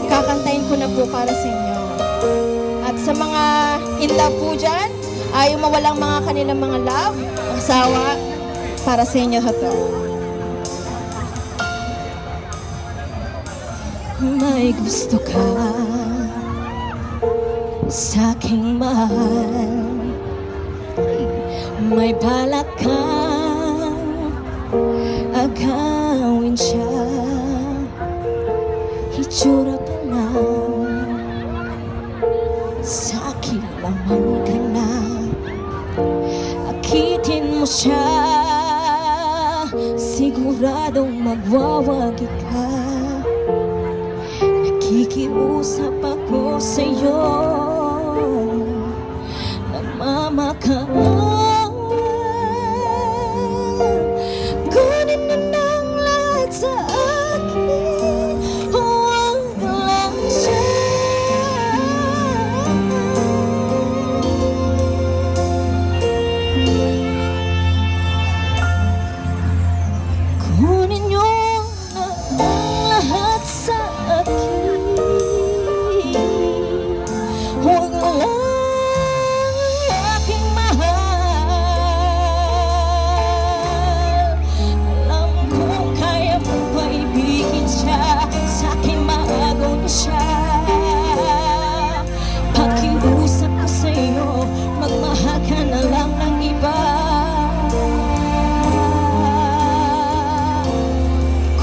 kakantayin ko na po para sa inyo. At sa mga in love po dyan, ayaw mawalang mga kanilang mga love, asawa, para sa inyo to. May gusto ka sa'king mahal, may balak kang agawin siya. Itsura pa lang, sa'kin lamang ka na. Akitin mo siya, siguradong magwawagi ka. Nakikiusap ako sa'yo, nagmamakaawa. Kunin mo ng lahat sa akin, huwag lang siya. Kunin niyo na ang lahat sa akin, huwag lang aking mahal. Alam kong kaya mo paibigin siya, sa'kin maagaw na siya. Pakiusap ko sa'yo, magmahal ka na lang ng iba.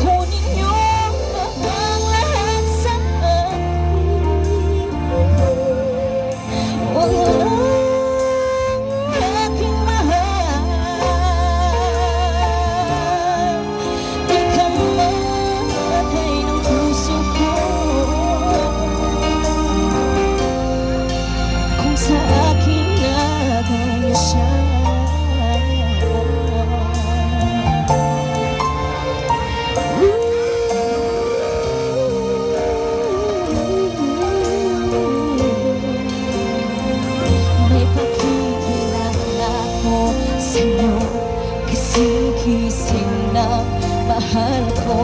Kunin niyo na ang lahat sa akin, huwag lang aking mahal. Di ka mamatay ng puso ko kung sa akin nagaw niya siya. May pakikilala ko sa'yo, kising-kising na mahal ko.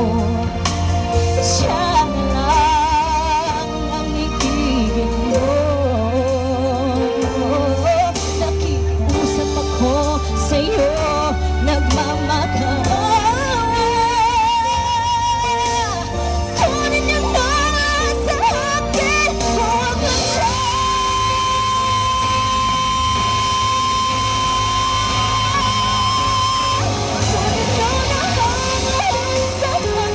Siya na lang ang ibigin mo. Nakiusap ako sa'yo, nagmamakaawa. Kunin niyo na sa akin, huwag lang siya. Kunin niyo na ang lahat sa akin,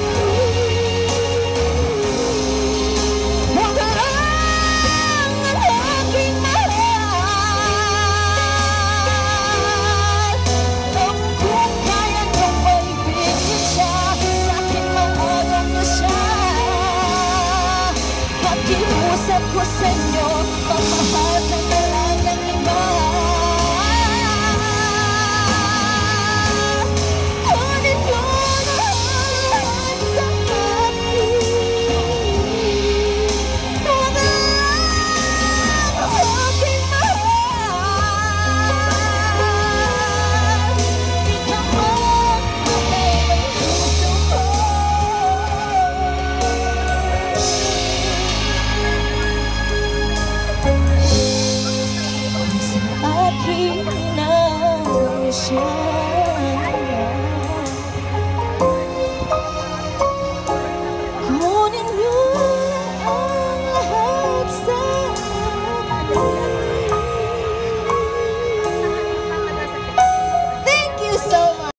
huwag lang ang aking mahal. Alam kong kaya niyong maibigin siya, sa'kin maagaw na siya. Pakiusap ko sa'yo, pagmahal ka na lang.